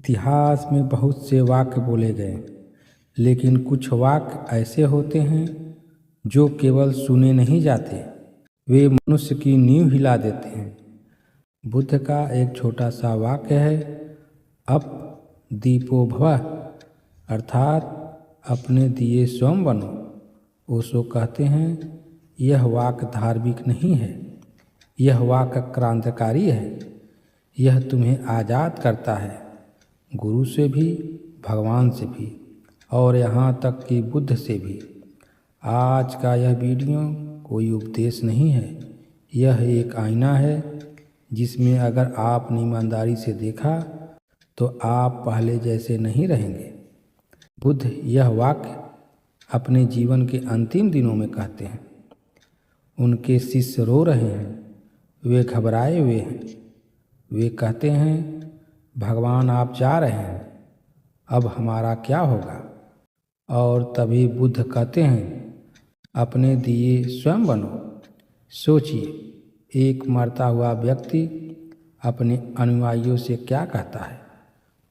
इतिहास में बहुत से वाक्य बोले गए, लेकिन कुछ वाक्य ऐसे होते हैं जो केवल सुने नहीं जाते, वे मनुष्य की नींव हिला देते हैं। बुद्ध का एक छोटा सा वाक्य है, अप दीपो भवः, अर्थात अपने दिए स्वयं बनो। ओशो कहते हैं, यह वाक्य धार्मिक नहीं है, यह वाक्य क्रांतिकारी है। यह तुम्हें आज़ाद करता है, गुरु से भी, भगवान से भी, और यहाँ तक कि बुद्ध से भी। आज का यह वीडियो कोई उपदेश नहीं है, यह एक आईना है जिसमें अगर आपने ईमानदारी से देखा तो आप पहले जैसे नहीं रहेंगे। बुद्ध यह वाक्य अपने जीवन के अंतिम दिनों में कहते हैं। उनके शिष्य रो रहे हैं, वे घबराए हुए हैं। वे कहते हैं, भगवान आप जा रहे हैं, अब हमारा क्या होगा? और तभी बुद्ध कहते हैं, अपने दिए स्वयं बनो। सोचिए, एक मरता हुआ व्यक्ति अपने अनुयायियों से क्या कहता है?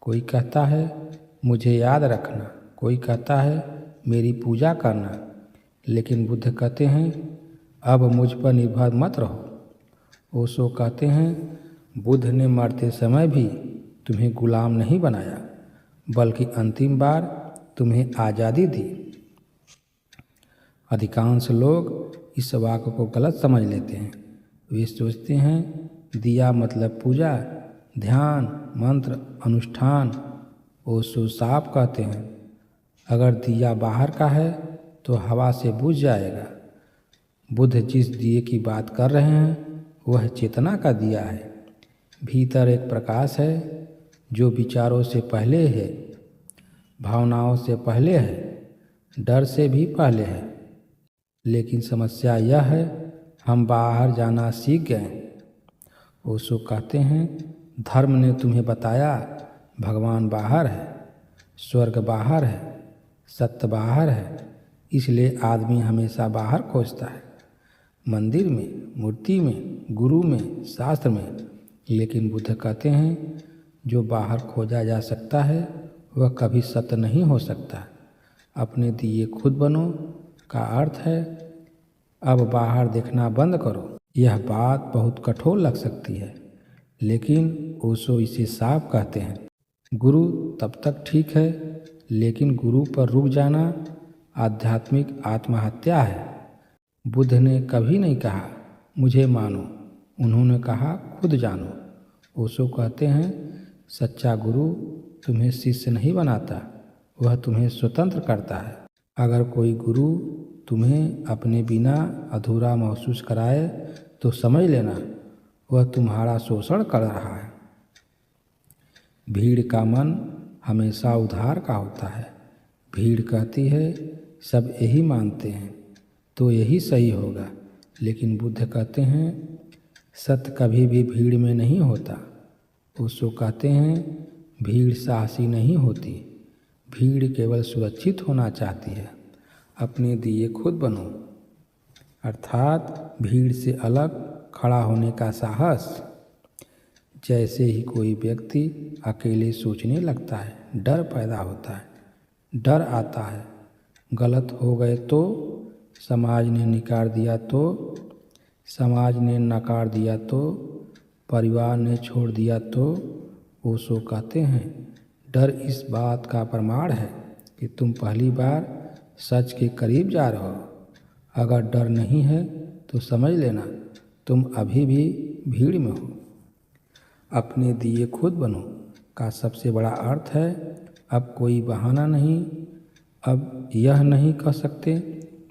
कोई कहता है, मुझे याद रखना, कोई कहता है, मेरी पूजा करना, लेकिन बुद्ध कहते हैं, अब मुझ पर निर्भर मत रहो। ओशो कहते हैं, बुद्ध ने मरते समय भी तुम्हें गुलाम नहीं बनाया, बल्कि अंतिम बार तुम्हें आज़ादी दी। अधिकांश लोग इस वाक्य को गलत समझ लेते हैं। वे सोचते हैं दिया मतलब पूजा, ध्यान, मंत्र, अनुष्ठान। ओशो साफ कहते हैं, अगर दिया बाहर का है तो हवा से बुझ जाएगा। बुद्ध जिस दिए की बात कर रहे हैं वह चेतना का दिया है। भीतर एक प्रकाश है जो विचारों से पहले है, भावनाओं से पहले है, डर से भी पहले है। लेकिन समस्या यह है, हम बाहर जाना सीख गए। ओशो कहते हैं, धर्म ने तुम्हें बताया भगवान बाहर है, स्वर्ग बाहर है, सत्य बाहर है, इसलिए आदमी हमेशा बाहर खोजता है, मंदिर में, मूर्ति में, गुरु में, शास्त्र में। लेकिन बुद्ध कहते हैं, जो बाहर खोजा जा सकता है वह कभी सत्य नहीं हो सकता। अपने दिए खुद बनो का अर्थ है, अब बाहर देखना बंद करो। यह बात बहुत कठोर लग सकती है, लेकिन ओशो इसे साफ कहते हैं। गुरु तब तक ठीक है, लेकिन गुरु पर रुक जाना आध्यात्मिक आत्महत्या है। बुद्ध ने कभी नहीं कहा, मुझे मानो, उन्होंने कहा, खुद जानो। ओशो कहते हैं, सच्चा गुरु तुम्हें शिष्य नहीं बनाता, वह तुम्हें स्वतंत्र करता है। अगर कोई गुरु तुम्हें अपने बिना अधूरा महसूस कराए तो समझ लेना वह तुम्हारा शोषण कर रहा है। भीड़ का मन हमेशा उधार का होता है। भीड़ कहती है, सब यही मानते हैं तो यही सही होगा, लेकिन बुद्ध कहते हैं, सत्य कभी भी भीड़ में नहीं होता। ओशो कहते हैं, भीड़ साहसी नहीं होती, भीड़ केवल सुरक्षित होना चाहती है। अपने दिए खुद बनो, अर्थात भीड़ से अलग खड़ा होने का साहस। जैसे ही कोई व्यक्ति अकेले सोचने लगता है, डर पैदा होता है। डर आता है, गलत हो गए तो, समाज ने नकार दिया तो, समाज ने नकार दिया तो, परिवार ने छोड़ दिया तो। ओशो कहते हैं, डर इस बात का प्रमाण है कि तुम पहली बार सच के करीब जा रहे हो। अगर डर नहीं है तो समझ लेना तुम अभी भी भीड़ में हो। अपने दिए खुद बनो का सबसे बड़ा अर्थ है, अब कोई बहाना नहीं, अब यह नहीं कह सकते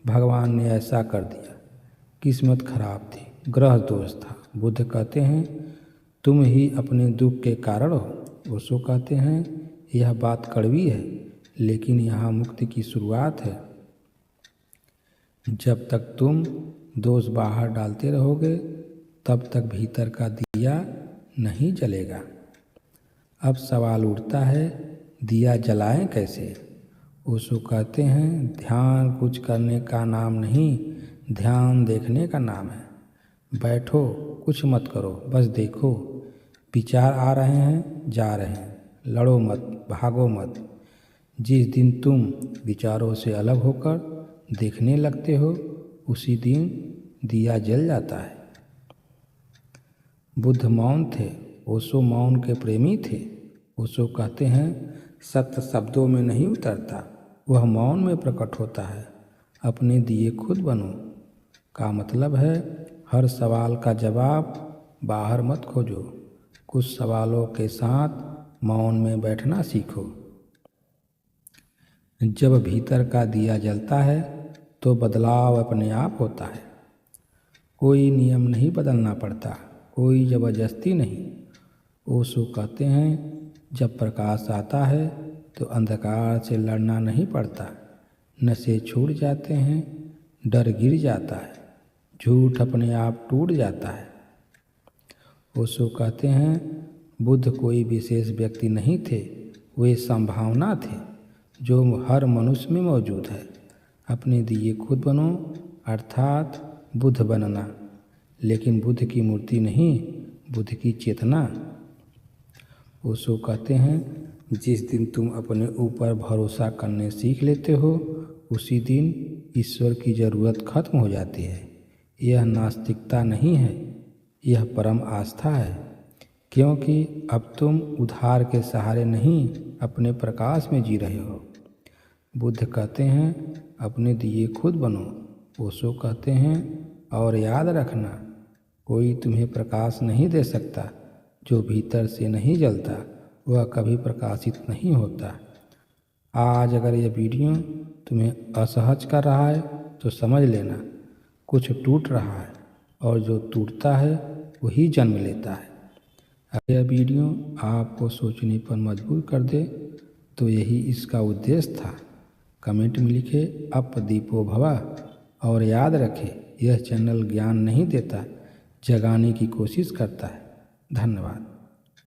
भगवान ने ऐसा कर दिया, किस्मत खराब थी, ग्रह दोष था। बुद्ध कहते हैं, तुम ही अपने दुख के कारण हो। ओशो कहते हैं, यह बात कड़वी है, लेकिन यहाँ मुक्ति की शुरुआत है। जब तक तुम दोष बाहर डालते रहोगे तब तक भीतर का दिया नहीं जलेगा। अब सवाल उठता है, दिया जलाएं कैसे? ओशो कहते हैं, ध्यान कुछ करने का नाम नहीं, ध्यान देखने का नाम है। बैठो, कुछ मत करो, बस देखो। विचार आ रहे हैं, जा रहे हैं, लड़ो मत, भागो मत। जिस दिन तुम विचारों से अलग होकर देखने लगते हो उसी दिन दिया जल जाता है। बुद्ध मौन थे, ओशो मौन के प्रेमी थे। ओशो कहते हैं सत्य शब्दों में नहीं उतरता, वह मौन में प्रकट होता है। अपने दिए खुद बनो का मतलब है हर सवाल का जवाब बाहर मत खोजो, कुछ सवालों के साथ मौन में बैठना सीखो। जब भीतर का दिया जलता है तो बदलाव अपने आप होता है। कोई नियम नहीं बदलना पड़ता, कोई ज़बरदस्ती नहीं। ओशो कहते हैं जब प्रकाश आता है तो अंधकार से लड़ना नहीं पड़ता, नशे छूट जाते हैं, डर गिर जाता है, झूठ अपने आप टूट जाता है। ओशो कहते हैं बुद्ध कोई विशेष व्यक्ति नहीं थे, वे संभावना थे जो हर मनुष्य में मौजूद है। अपने दिए खुद बनो अर्थात बुद्ध बनना, लेकिन बुद्ध की मूर्ति नहीं, बुद्ध की चेतना। ओशो कहते हैं जिस दिन तुम अपने ऊपर भरोसा करने सीख लेते हो उसी दिन ईश्वर की ज़रूरत खत्म हो जाती है। यह नास्तिकता नहीं है, यह परम आस्था है, क्योंकि अब तुम उधार के सहारे नहीं अपने प्रकाश में जी रहे हो। बुद्ध कहते हैं अपने दिए खुद बनो। ओशो कहते हैं और याद रखना कोई तुम्हें प्रकाश नहीं दे सकता, जो भीतर से नहीं जलता वह कभी प्रकाशित नहीं होता। आज अगर यह वीडियो तुम्हें असहज कर रहा है तो समझ लेना कुछ टूट रहा है और जो टूटता है वही जन्म लेता है। अगर यह वीडियो आपको सोचने पर मजबूर कर दे तो यही इसका उद्देश्य था। कमेंट में लिखे अप दीपो भवा और याद रखें यह चैनल ज्ञान नहीं देता, जगाने की कोशिश करता है। धन्यवाद।